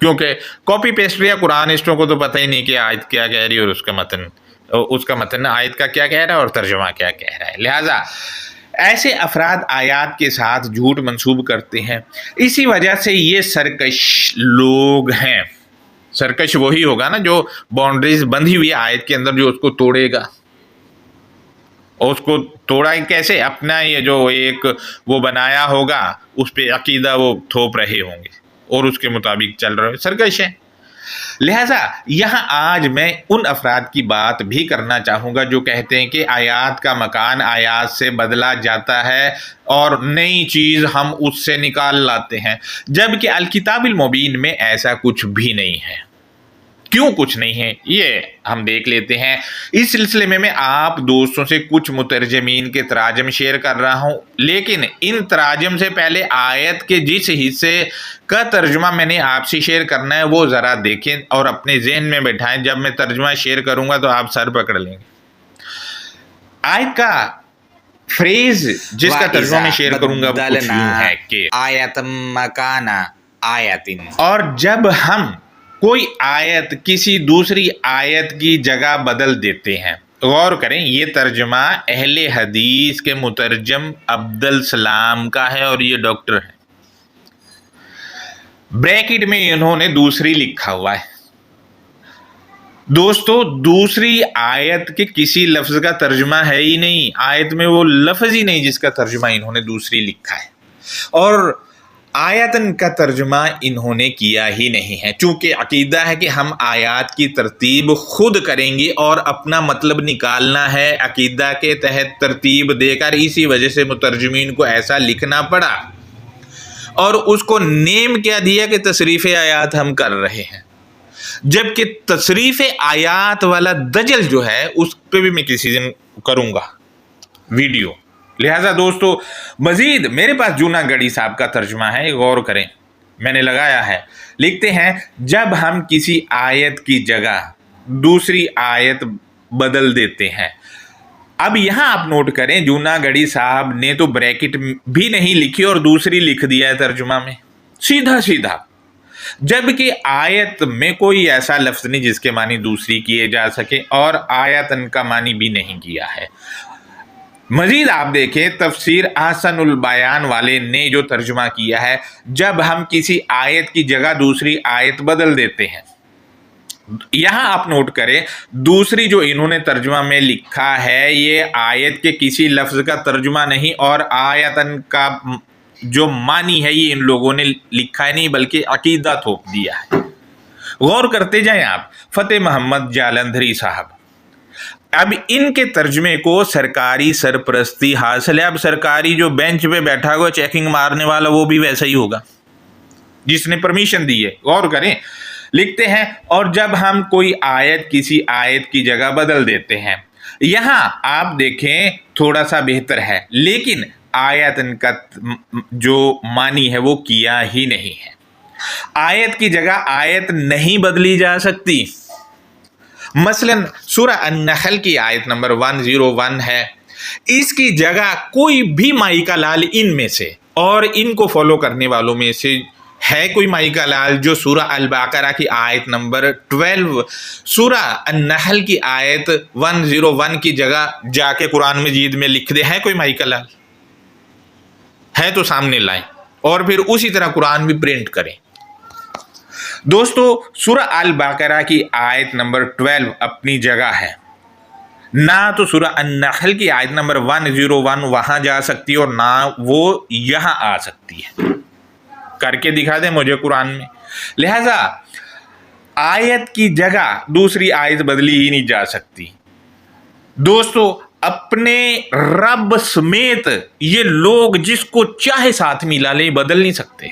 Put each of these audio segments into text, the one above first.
کیونکہ copy pastry یا قرآنسٹوں کو تو پتہ ہی نہیں کہ آیت کیا کہہ رہی ہے اور اس کا متن آیت کا کیا کہہ رہا ہے اور ترجمہ کیا کہہ رہا ہے. لہٰذا ایسے افراد آیات کے ساتھ جھوٹ منسوب کرتے ہیں. اسی وجہ سے یہ سرکش لوگ ہیں. سرکش وہی ہوگا نا جو باؤنڈریز بندھی ہوئی آیت کے اندر جو اس کو توڑے گا. اور اس کو توڑا کیسے؟ اپنا یہ جو ایک وہ بنایا ہوگا اس پہ عقیدہ وہ تھوپ رہے ہوں گے اور اس کے مطابق چل رہے. سرکش ہے. لہٰذا یہاں آج میں ان افراد کی بات بھی کرنا چاہوں گا جو کہتے ہیں کہ آیات کا مکان آیات سے بدلا جاتا ہے اور نئی چیز ہم اس سے نکال لاتے ہیں، جبکہ الکتاب المبین میں ایسا کچھ بھی نہیں ہے. کیوں کچھ نہیں ہے یہ ہم دیکھ لیتے ہیں. اس سلسلے میں آپ دوستوں سے کچھ مترجمین کے تراجم شیئر کر رہا ہوں، لیکن ان تراجم سے پہلے آیت کے جس حصے کا ترجمہ میں نے آپ سے شیئر کرنا ہے وہ ذرا دیکھیں اور اپنے ذہن میں بٹھائیں. جب میں ترجمہ شیئر کروں گا تو آپ سر پکڑ لیں گے. آیت کا فریز جس کا ترجمہ میں شیئر کروں گا وہ کچھ یوں ہے کہ آیت مکان آیت، اور جب ہم کوئی آیت کسی دوسری آیت کی جگہ بدل دیتے ہیں. غور کریں، یہ ترجمہ اہل حدیث کے مترجم عبدالسلام کا ہے اور یہ ڈاکٹر ہے. بریکٹ میں انہوں نے دوسری لکھا ہوا ہے. دوستو دوسری آیت کے کسی لفظ کا ترجمہ ہے ہی نہیں. آیت میں وہ لفظ ہی نہیں جس کا ترجمہ انہوں نے دوسری لکھا ہے، اور آیتن کا ترجمہ انہوں نے کیا ہی نہیں ہے. چونکہ عقیدہ ہے کہ ہم آیات کی ترتیب خود کریں گے اور اپنا مطلب نکالنا ہے عقیدہ کے تحت ترتیب دے کر. اسی وجہ سے مترجمین کو ایسا لکھنا پڑا اور اس کو نیم کیا دیا کہ تصریف آیات ہم کر رہے ہیں، جبکہ تصریف آیات والا دجل جو ہے اس پہ بھی میں کسی دن کروں گا ویڈیو. لہٰذا دوستو مزید میرے پاس جونا گڑھی صاحب کا ترجمہ ہے، غور کریں، میں نے لگایا ہے. لکھتے ہیں جب ہم کسی آیت کی جگہ دوسری آیت بدل دیتے ہیں. اب یہاں آپ نوٹ کریں جونا گڑھی صاحب نے تو بریکٹ بھی نہیں لکھی اور دوسری لکھ دیا ہے ترجمہ میں سیدھا سیدھا، جبکہ آیت میں کوئی ایسا لفظ نہیں جس کے معنی دوسری کیے جا سکے اور آیتن کا معنی بھی نہیں کیا ہے. مزید آپ دیکھیں تفسیر احسن البیان والے نے جو ترجمہ کیا ہے، جب ہم کسی آیت کی جگہ دوسری آیت بدل دیتے ہیں. یہاں آپ نوٹ کریں دوسری جو انہوں نے ترجمہ میں لکھا ہے یہ آیت کے کسی لفظ کا ترجمہ نہیں اور آیتن کا جو معنی ہے یہ ان لوگوں نے لکھا ہے نہیں بلکہ عقیدہ تھوپ دیا ہے. غور کرتے جائیں آپ. فتح محمد جالندھری صاحب، اب ان کے ترجمے کو سرکاری سرپرستی حاصل ہے. اب سرکاری جو بینچ پہ بیٹھا ہوا چیکنگ مارنے والا وہ بھی ویسا ہی ہوگا جس نے پرمیشن دی ہے. غور کریں، لکھتے ہیں اور جب ہم کوئی آیت کسی آیت کی جگہ بدل دیتے ہیں. یہاں آپ دیکھیں تھوڑا سا بہتر ہے، لیکن آیت ان کا جو معنی ہے وہ کیا ہی نہیں ہے. آیت کی جگہ آیت نہیں بدلی جا سکتی. مثلا سورہ النحل کی آیت نمبر 101 ہے، اس کی جگہ کوئی بھی مائی کا لال ان میں سے اور ان کو فالو کرنے والوں میں سے ہے کوئی مائی کا لال جو سورہ البقرہ کی آیت نمبر 12 سورہ النحل کی آیت 101 کی جگہ جا کے قرآن مجید میں لکھ دے؟ ہے کوئی مائی کا لال؟ ہے تو سامنے لائیں اور پھر اسی طرح قرآن بھی پرنٹ کریں. دوستو سورہ البقرہ کی آیت نمبر 12 اپنی جگہ ہے، نہ تو سورہ النحل کی آیت نمبر 101 وہاں جا سکتی اور نہ وہ یہاں آ سکتی ہے. کر کے دکھا دیں مجھے قرآن میں. لہذا آیت کی جگہ دوسری آیت بدلی ہی نہیں جا سکتی. دوستو اپنے رب سمیت یہ لوگ جس کو چاہے ساتھ ملا لیں بدل نہیں سکتے.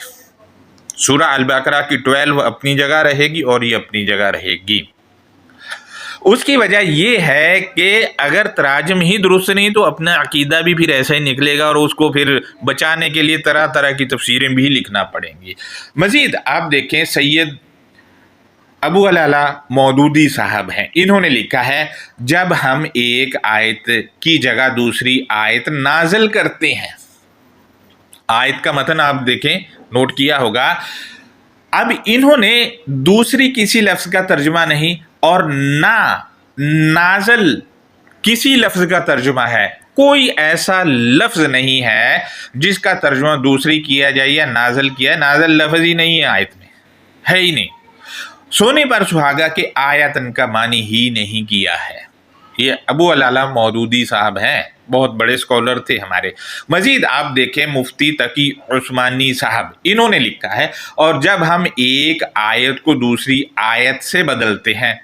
سورہ البقرہ کی 12 اپنی جگہ رہے گی اور یہ اپنی جگہ رہے گی. اس کی وجہ یہ ہے کہ اگر تراجم ہی درست نہیں تو اپنا عقیدہ بھی پھر ایسا ہی نکلے گا اور اس کو پھر بچانے کے لیے طرح طرح کی تفسیریں بھی لکھنا پڑیں گی. مزید آپ دیکھیں سید ابو العلا مودودی صاحب ہیں، انہوں نے لکھا ہے جب ہم ایک آیت کی جگہ دوسری آیت نازل کرتے ہیں. آیت کا متن آپ دیکھیں، نوٹ کیا ہوگا، اب انہوں نے دوسری کسی لفظ کا ترجمہ نہیں اور نہ نازل کسی لفظ کا ترجمہ ہے. کوئی ایسا لفظ نہیں ہے جس کا ترجمہ دوسری کیا جائے یا نازل کیا ہے. نازل لفظ ہی نہیں ہے آیت میں، ہے ہی نہیں. سونے پر سہاگا کے آیتن کا معنی ہی نہیں کیا ہے. یہ ابو العلا مودودی صاحب ہیں، بہت بڑے اسکالر تھے ہمارے. مزید آپ دیکھیں مفتی تقی عثمانی صاحب، انہوں نے لکھا ہے اور جب ہم ایک آیت کو دوسری آیت سے بدلتے ہیں،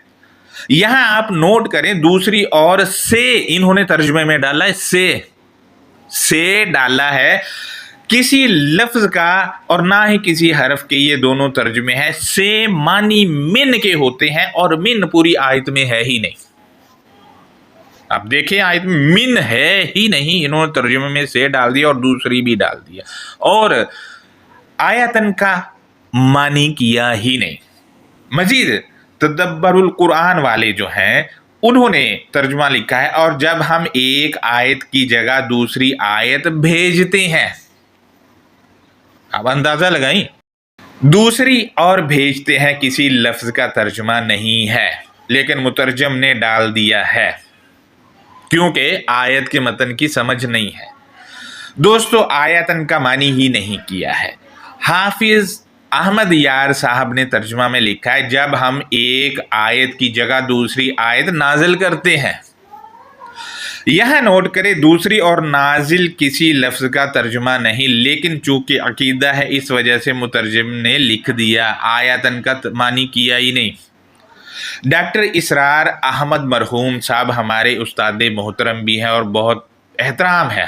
یہاں آپ نوٹ کریں دوسری اور سے انہوں نے ترجمے میں ڈالا ہے، سے ڈالا ہے، کسی لفظ کا اور نہ ہی کسی حرف کے. یہ دونوں ترجمے ہیں. سے معنی من کے ہوتے ہیں اور من پوری آیت میں ہے ہی نہیں. آپ دیکھیں آیت میں من ہے ہی نہیں، انہوں نے ترجمے میں سے ڈال دیا اور دوسری بھی ڈال دیا اور آیتن کا معنی کیا ہی نہیں. مزید تدبر القرآن والے جو ہیں انہوں نے ترجمہ لکھا ہے اور جب ہم ایک آیت کی جگہ دوسری آیت بھیجتے ہیں، اب اندازہ لگائیں، دوسری اور بھیجتے ہیں کسی لفظ کا ترجمہ نہیں ہے لیکن مترجم نے ڈال دیا ہے کیونکہ آیت کے متن کی سمجھ نہیں ہے. دوستو آیتن کا معنی ہی نہیں کیا ہے. حافظ احمد یار صاحب نے ترجمہ میں لکھا ہے جب ہم ایک آیت کی جگہ دوسری آیت نازل کرتے ہیں. یہاں نوٹ کرے دوسری اور نازل کسی لفظ کا ترجمہ نہیں، لیکن چونکہ عقیدہ ہے اس وجہ سے مترجم نے لکھ دیا، آیتن کا معنی کیا ہی نہیں. ڈاکٹر اسرار احمد مرحوم صاحب ہمارے استاد محترم بھی ہیں اور بہت احترام ہے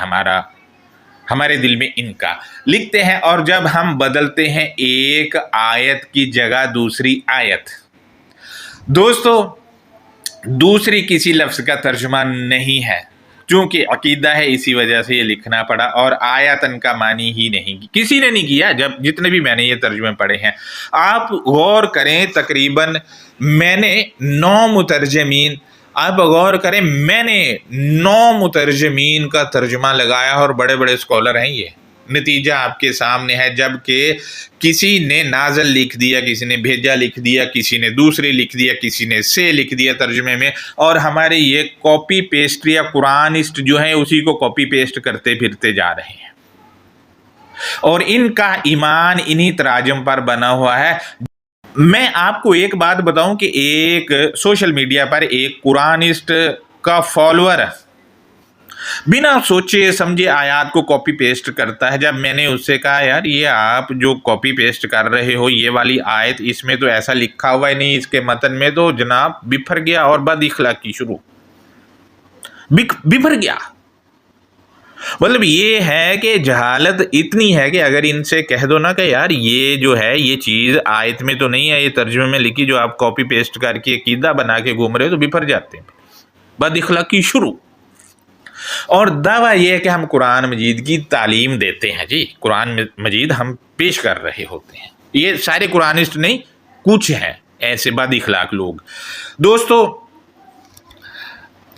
ہمارے دل میں ان کا. لکھتے ہیں اور جب ہم بدلتے ہیں ایک آیت کی جگہ دوسری آیت، دوستو دوسری کسی لفظ کا ترجمہ نہیں ہے، چونکہ عقیدہ ہے اسی وجہ سے یہ لکھنا پڑا اور آیتن کا معنی ہی نہیں کسی نے نہیں کیا. جتنے بھی میں نے یہ ترجمے پڑھے ہیں آپ غور کریں، تقریباً میں نے 9 مترجمین، آپ غور کریں میں نے 9 مترجمین کا ترجمہ لگایا اور بڑے بڑے اسکالر ہیں. یہ نتیجہ آپ کے سامنے ہے. جبکہ کسی نے نازل لکھ دیا، کسی نے بھیجا لکھ دیا، کسی نے دوسری لکھ دیا، کسی نے سے لکھ دیا ترجمے میں، اور ہمارے یہ کاپی پیسٹ یا قرآنسٹ جو ہیں اسی کو کاپی پیسٹ کرتے پھرتے جا رہے ہیں اور ان کا ایمان انہی تراجم پر بنا ہوا ہے. میں آپ کو ایک بات بتاؤں کہ ایک سوشل میڈیا پر ایک قرآنسٹ کا فالوور بنا سوچے سمجھے آیات کو کاپی پیسٹ کرتا ہے. جب میں نے اس سے کہا یار یہ آپ جو کاپی پیسٹ کر رہے ہو یہ والی آیت اس میں تو ایسا لکھا ہوا ہے نہیں، اس کے متن میں، تو جناب بفر گیا اور بد اخلاقی شروع، بفر گیا. مطلب یہ ہے کہ جہالت اتنی ہے کہ اگر ان سے کہہ دو نا کہ یار یہ جو ہے یہ چیز آیت میں تو نہیں ہے، یہ ترجمے میں لکھی جو آپ کاپی پیسٹ کر کے عقیدہ بنا کے گھوم رہے ہو، تو بفر جاتے ہیں، بد اخلاقی شروع. اور دعویٰ یہ ہے کہ ہم قرآن مجید کی تعلیم دیتے ہیں. جی قرآن مجید ہم پیش کر رہے ہوتے ہیں. یہ سارے قرآنسٹ نہیں، کچھ ہیں ایسے بد اخلاق لوگ. دوستو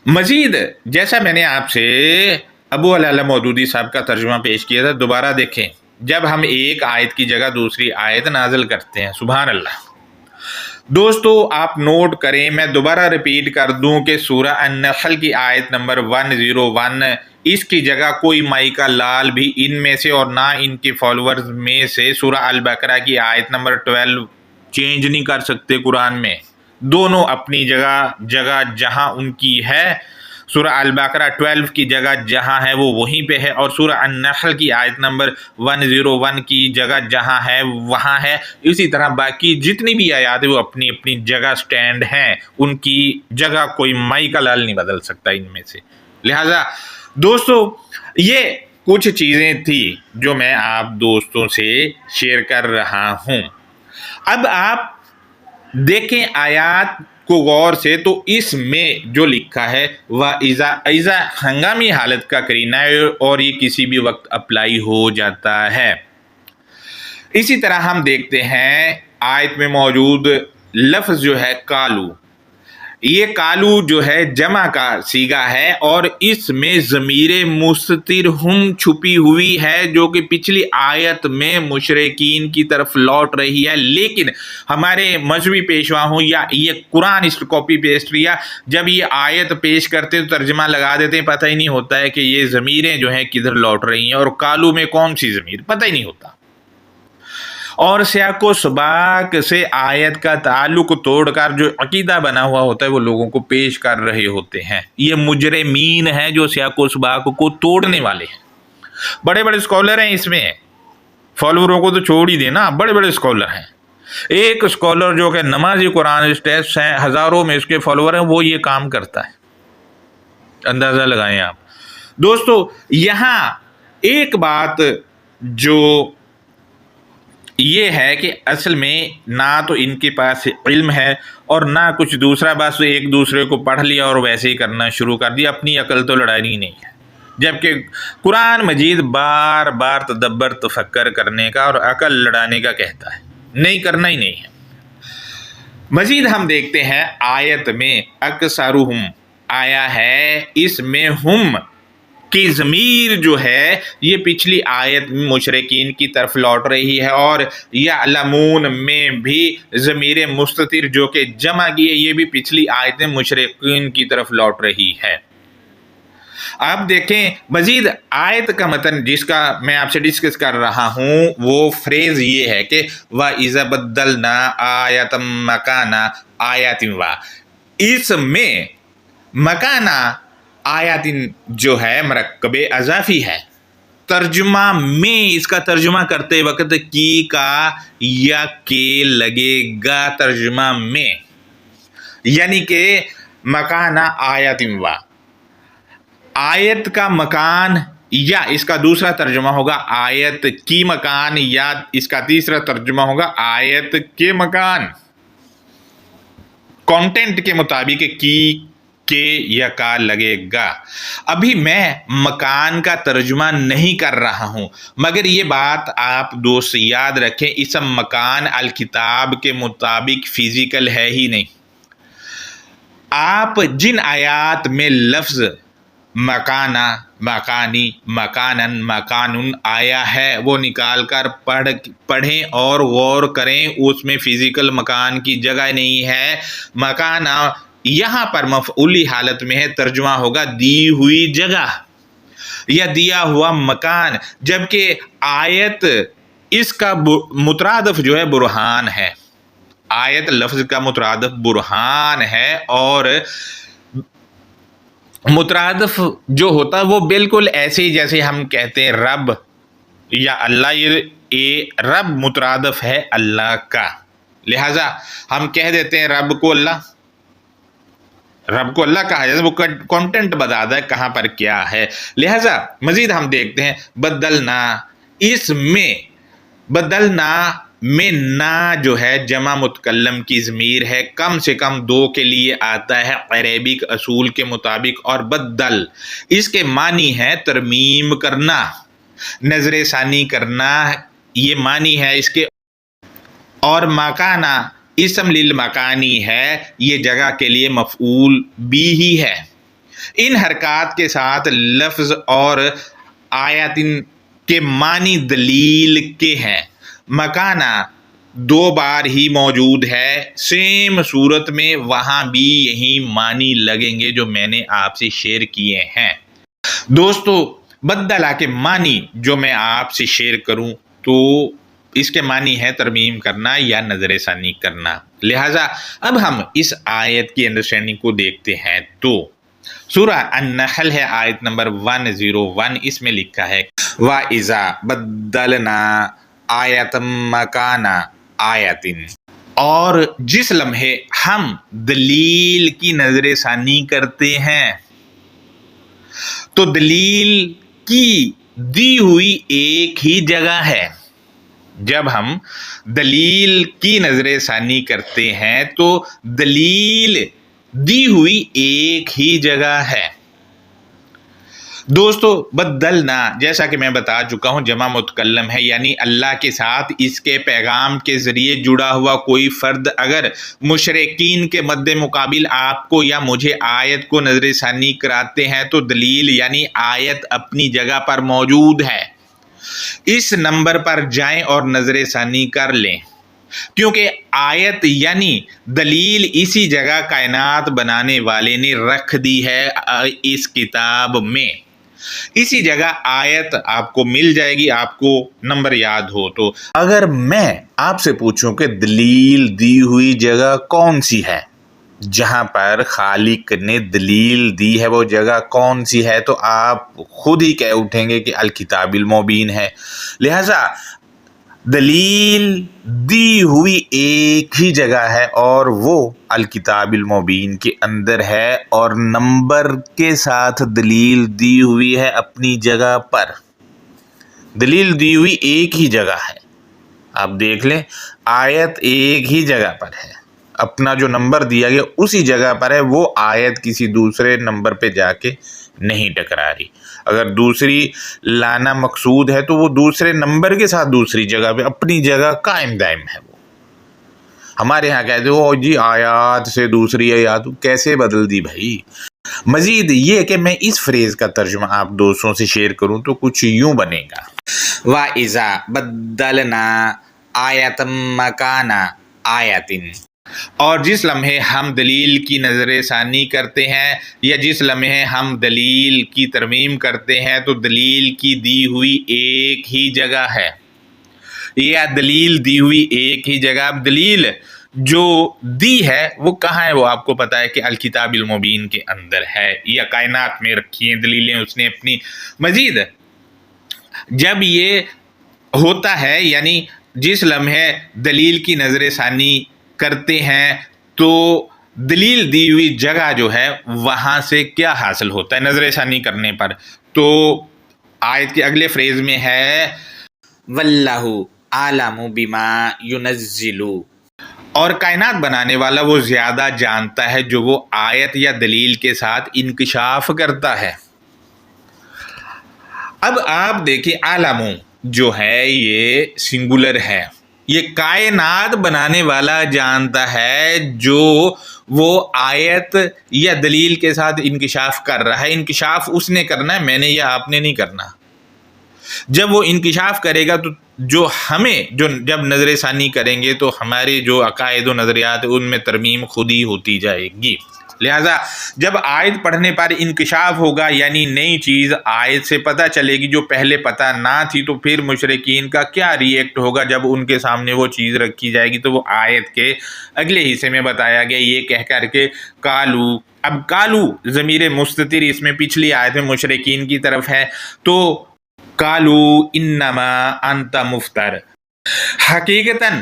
مزید جیسا میں نے آپ سے ابو العلا مودودی صاحب کا ترجمہ پیش کیا تھا، دوبارہ دیکھیں. جب ہم ایک آیت کی جگہ دوسری آیت نازل کرتے ہیں، سبحان اللہ. دوستو آپ نوٹ کریں، میں دوبارہ ریپیٹ کر دوں کہ سورہ النحل کی آیت نمبر 101، اس کی جگہ کوئی مائی کا لال بھی ان میں سے اور نہ ان کے فالورز میں سے سورہ البقرہ کی آیت نمبر 12 چینج نہیں کر سکتے. قرآن میں دونوں اپنی جگہ جہاں ان کی ہے، سورہ البقرہ 12 کی جگہ جہاں ہے وہ وہیں پہ ہے، اور سورہ النحل کی آیت نمبر 101 کی جگہ جہاں ہے وہاں ہے. اسی طرح باقی جتنی بھی آیات ہیں وہ اپنی اپنی جگہ سٹینڈ ہیں، ان کی جگہ کوئی مائی کا لال نہیں بدل سکتا ان میں سے. لہٰذا دوستو یہ کچھ چیزیں تھی جو میں آپ دوستوں سے شیئر کر رہا ہوں. اب آپ دیکھیں آیات کو غور سے، تو اس میں جو لکھا ہے وہ ایزا ہنگامی حالت کا کرینہ ہے اور یہ کسی بھی وقت اپلائی ہو جاتا ہے. اسی طرح ہم دیکھتے ہیں آیت میں موجود لفظ جو ہے کالو، یہ کالو جو ہے جمع کا سیگا ہے اور اس میں ضمیر مستتر ہم چھپی ہوئی ہے جو کہ پچھلی آیت میں مشرکین کی طرف لوٹ رہی ہے، لیکن ہمارے مذہبی پیشوا ہوں یا یہ قرآن اس کاپی پیسٹ یا جب یہ آیت پیش کرتے تو ترجمہ لگا دیتے ہیں، پتہ ہی نہیں ہوتا ہے کہ یہ ضمیریں جو ہیں کدھر لوٹ رہی ہیں اور کالو میں کون سی ضمیر، پتہ ہی نہیں ہوتا۔ اور سیاق و سباق سے آیت کا تعلق توڑ کر جو عقیدہ بنا ہوا ہوتا ہے وہ لوگوں کو پیش کر رہے ہوتے ہیں۔ یہ مجرمین ہیں جو سیاق و سباق کو توڑنے والے ہیں۔ بڑے بڑے اسکالر ہیں اس میں، فالووروں کو تو چھوڑ ہی دینا، بڑے بڑے اسکالر ہیں۔ ایک اسکالر جو کہ نمازی قرآن ٹیسٹ ہیں، ہزاروں میں اس کے فالوور ہیں، وہ یہ کام کرتا ہے، اندازہ لگائیں آپ۔ دوستو یہاں ایک بات جو یہ ہے کہ اصل میں نہ تو ان کے پاس علم ہے اور نہ کچھ دوسرا، بس ایک دوسرے کو پڑھ لیا اور ویسے ہی کرنا شروع کر دیا، اپنی عقل تو لڑانی نہیں ہے۔ جبکہ قرآن مجید بار بار تدبر تفکر کرنے کا اور عقل لڑانے کا کہتا ہے، نہیں کرنا ہی نہیں ہے۔ مزید ہم دیکھتے ہیں آیت میں اکثرہم آیا ہے، اس میں ہم کی ضمیر جو ہے یہ پچھلی آیت میں مشرکین کی طرف لوٹ رہی ہے، اور یعلمون میں بھی ضمیر مستتر جو کہ جمع کی ہے یہ بھی پچھلی آیت میں مشرکین کی طرف لوٹ رہی ہے۔ آپ دیکھیں مزید آیت کا متن جس کا میں آپ سے ڈسکس کر رہا ہوں، وہ فریز یہ ہے کہ وَإِذَا بَدَّلْنَا آیَةً مَكَانَ آیَاتٍ وا، اس میں مکانہ آیاتن جو ہے مرکب اضافی ہے۔ ترجمہ میں اس کا ترجمہ کرتے وقت کی کا یا کے لگے گا ترجمہ میں، یعنی کہ مکانہ آیاتن وا، آیت کا مکان، یا اس کا دوسرا ترجمہ ہوگا آیت کی مکان، یا اس کا تیسرا ترجمہ ہوگا آیت کے مکان، کانٹینٹ کے مطابق کی کے یا کا لگے گا۔ ابھی میں مکان کا ترجمہ نہیں کر رہا ہوں، مگر یہ بات آپ دوست یاد رکھیں، اسم مکان الکتاب کے مطابق فزیکل ہے ہی نہیں۔ آپ جن آیات میں لفظ مکانہ، مکانی، مکانن، مکانن آیا ہے وہ نکال کر پڑھیں اور غور کریں، اس میں فزیکل مکان کی جگہ نہیں ہے۔ مکانہ یہاں پر مفعولی حالت میں ہے، ترجمہ ہوگا دی ہوئی جگہ یا دیا ہوا مکان، جبکہ آیت اس کا مترادف جو ہے برہان ہے۔ آیت لفظ کا مترادف برہان ہے، اور مترادف جو ہوتا ہے وہ بالکل ایسے ہی جیسے ہم کہتے ہیں رب یا اللہ، یہ رب مترادف ہے اللہ کا، لہذا ہم کہہ دیتے ہیں رب کو اللہ، رب کو اللہ کہا جائے، وہ کانٹینٹ بتاتا ہے کہاں پر کیا ہے۔ لہذا مزید ہم دیکھتے ہیں بدلنا، اس میں بدلنا میں نا جو ہے جمع متکلم کی ضمیر ہے، کم سے کم دو کے لیے آتا ہے عربک اصول کے مطابق، اور بدل اس کے معنی ہے ترمیم کرنا، نظر ثانی کرنا، یہ معنی ہے اس کے۔ اور مکانہ اسم للمکانی ہے، یہ جگہ کے لیے مفعول بھی ہی ہے۔ ان حرکات کے ساتھ لفظ اور آیاتن کے معنی دلیل کے ہیں۔ مکانہ دو بار ہی موجود ہے، سیم صورت میں وہاں بھی یہی معنی لگیں گے جو میں نے آپ سے شیئر کیے ہیں۔ دوستو بدلہ کے معنی جو میں آپ سے شیئر کروں تو اس کے معنی ہے ترمیم کرنا یا نظر ثانی کرنا۔ لہٰذا اب ہم اس آیت کی انڈرسٹینڈنگ کو دیکھتے ہیں تو سورہ النحل ہے، آیت نمبر 101، اس میں لکھا ہے وَإِذَا بَدَّلْنَا آیَةً مَكَانَ آیَةٍ، اور جس لمحے ہم دلیل کی نظر ثانی کرتے ہیں تو دلیل کی دی ہوئی ایک ہی جگہ ہے۔ جب ہم دلیل کی نظر ثانی کرتے ہیں تو دلیل دی ہوئی ایک ہی جگہ ہے۔ دوستو بدلنا جیسا کہ میں بتا چکا ہوں جمع متکلم ہے، یعنی اللہ کے ساتھ اس کے پیغام کے ذریعے جڑا ہوا کوئی فرد اگر مشرکین کے مد مقابل آپ کو یا مجھے آیت کو نظر ثانی کراتے ہیں تو دلیل یعنی آیت اپنی جگہ پر موجود ہے، اس نمبر پر جائیں اور نظر ثانی کر لیں، کیونکہ آیت یعنی دلیل اسی جگہ کائنات بنانے والے نے رکھ دی ہے اس کتاب میں، اسی جگہ آیت آپ کو مل جائے گی، آپ کو نمبر یاد ہو تو۔ اگر میں آپ سے پوچھوں کہ دلیل دی ہوئی جگہ کون سی ہے، جہاں پر خالق نے دلیل دی ہے وہ جگہ کون سی ہے، تو آپ خود ہی کہہ اٹھیں گے کہ الکتاب المبین ہے۔ لہذا دلیل دی ہوئی ایک ہی جگہ ہے اور وہ الکتاب المبین کے اندر ہے، اور نمبر کے ساتھ دلیل دی ہوئی ہے اپنی جگہ پر۔ دلیل دی ہوئی ایک ہی جگہ ہے، آپ دیکھ لیں آیت ایک ہی جگہ پر ہے، اپنا جو نمبر دیا گیا اسی جگہ پر ہے، وہ آیت کسی دوسرے نمبر پہ جا کے نہیں ٹکرا رہی۔ اگر دوسری لانا مقصود ہے تو وہ دوسرے نمبر کے ساتھ دوسری جگہ پہ اپنی جگہ قائم دائم ہے۔ وہ ہمارے ہاں کہتے ہو جی آیات سے دوسری آیات کیسے بدل دی بھائی۔ مزید یہ کہ میں اس فریز کا ترجمہ آپ دوستوں سے شیئر کروں تو کچھ یوں بنے گا، وَإِذَا بَدَّلْنَا آیَةً مَّكَانَ آیَةٍ، اور جس لمحے ہم دلیل کی نظر ثانی کرتے ہیں یا جس لمحے ہم دلیل کی ترمیم کرتے ہیں تو دلیل کی دی ہوئی ایک ہی جگہ ہے، یا دلیل دی ہوئی ایک ہی جگہ۔ اب دلیل جو دی ہے وہ کہاں ہے، وہ آپ کو پتا ہے کہ الکتاب المبین کے اندر ہے، یا کائنات میں رکھی ہیں دلیلیں اس نے اپنی۔ مزید جب یہ ہوتا ہے یعنی جس لمحے دلیل کی نظر ثانی کرتے ہیں تو دلیل دی ہوئی جگہ جو ہے وہاں سے کیا حاصل ہوتا ہے نظر ثانی کرنے پر، تو آیت کے اگلے فریز میں ہے وَاللَّهُ أَعْلَمُ بِمَا يُنَزِّلُ، اور کائنات بنانے والا وہ زیادہ جانتا ہے جو وہ آیت یا دلیل کے ساتھ انکشاف کرتا ہے۔ اب آپ دیکھیں عالم جو ہے یہ سنگولر ہے، یہ کائنات بنانے والا جانتا ہے جو وہ آیت یا دلیل کے ساتھ انکشاف کر رہا ہے۔ انکشاف اس نے کرنا ہے، میں نے یا آپ نے نہیں کرنا۔ جب وہ انکشاف کرے گا تو جب نظر ثانی کریں گے تو ہمارے جو عقائد و نظریات ان میں ترمیم خود ہی ہوتی جائے گی۔ لہٰذا جب آیت پڑھنے پر انکشاف ہوگا یعنی نئی چیز آیت سے پتہ چلے گی جو پہلے پتہ نہ تھی، تو پھر مشرکین کا کیا ری ایکٹ ہوگا جب ان کے سامنے وہ چیز رکھی جائے گی، تو وہ آیت کے اگلے حصے میں بتایا گیا یہ کہہ کر کے کالو۔ اب کالو ضمیر مستتر اس میں پچھلی آیت میں مشرکین کی طرف ہے، تو کالو انما انت مفتر، حقیقتاً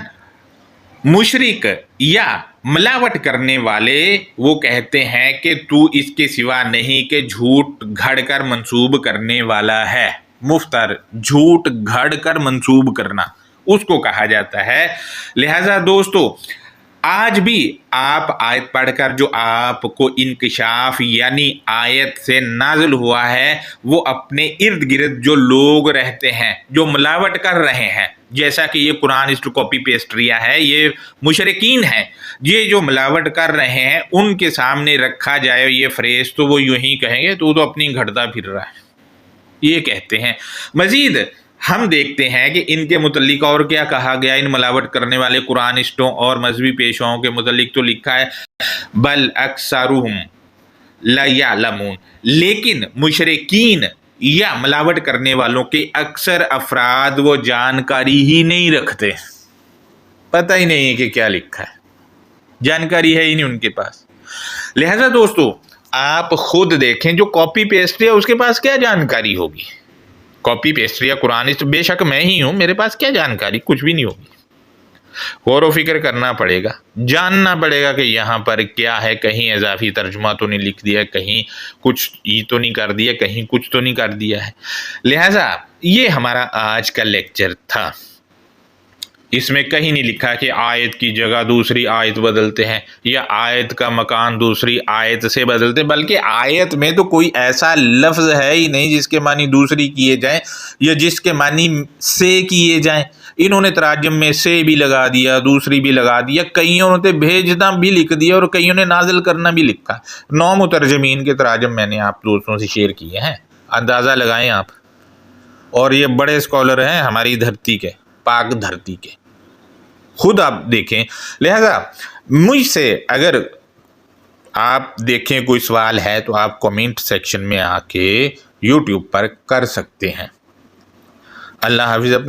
مشرک یا ملاوٹ کرنے والے وہ کہتے ہیں کہ تو اس کے سوا نہیں کہ جھوٹ گھڑ کر منسوب کرنے والا ہے۔ مفتر جھوٹ گھڑ کر منسوب کرنا اس کو کہا جاتا ہے۔ لہٰذا دوستو آج بھی آپ آیت پڑھ کر جو آپ کو انکشاف یعنی آیت سے نازل ہوا ہے، وہ اپنے ارد گرد جو لوگ رہتے ہیں جو ملاوٹ کر رہے ہیں، جیسا کہ یہ قرآنسٹ کاپی پیسٹریا ہے، یہ مشرکین ہیں، یہ جو ملاوٹ کر رہے ہیں ان کے سامنے رکھا جائے یہ فریز تو وہ یوں ہی کہیں گے تو وہ تو اپنی گھڑتا پھر رہا ہے، یہ کہتے ہیں۔ مزید ہم دیکھتے ہیں کہ ان کے متعلق اور کیا کہا گیا، ان ملاوٹ کرنے والے قرآنسٹوں اور مذہبی پیشواؤں کے متعلق تو لکھا ہے بل اکثرہم لا یعلمون، لیکن مشرکین یا ملاوٹ کرنے والوں کے اکثر افراد وہ جانکاری ہی نہیں رکھتے، پتہ ہی نہیں ہے کہ کیا لکھا ہے، جانکاری ہے ہی نہیں ان کے پاس۔ لہذا دوستو آپ خود دیکھیں جو کاپی پیسٹ ہے اس کے پاس کیا جانکاری ہوگی، کاپی پیسٹ یا قرآنسٹ بے شک میں ہی ہوں، میرے پاس کیا جانکاری، کچھ بھی نہیں ہوگی۔ غور و فکر کرنا پڑے گا، جاننا پڑے گا کہ یہاں پر کیا ہے، کہیں اضافی ترجمہ تو نہیں لکھ دیا، کہیں کچھ یہ تو نہیں کر دیا، کہیں کچھ تو نہیں کر دیا ہے۔ لہٰذا یہ ہمارا آج کا لیکچر تھا۔ اس میں کہیں نہیں لکھا کہ آیت کی جگہ دوسری آیت بدلتے ہیں یا آیت کا مکان دوسری آیت سے بدلتے ہیں، بلکہ آیت میں تو کوئی ایسا لفظ ہے ہی نہیں جس کے معنی دوسری کیے جائیں یا جس کے معنی سے کیے جائیں۔ انہوں نے تراجم میں سے بھی لگا دیا، دوسری بھی لگا دیا، کئیوں نے بھیجنا بھی لکھ دیا اور کئیوں نے نازل کرنا بھی لکھا۔ 9 مترجمین کے تراجم میں نے آپ دوستوں سے شیئر کیے ہیں، اندازہ لگائیں آپ، اور یہ بڑے اسکالر ہیں ہماری دھرتی کے، پاک دھرتی کے، خود آپ دیکھیں۔ لہذا مجھ سے اگر آپ دیکھیں کوئی سوال ہے تو آپ کومنٹ سیکشن میں آ کے یوٹیوب پر کر سکتے ہیں۔ اللہ حافظ۔ اپنا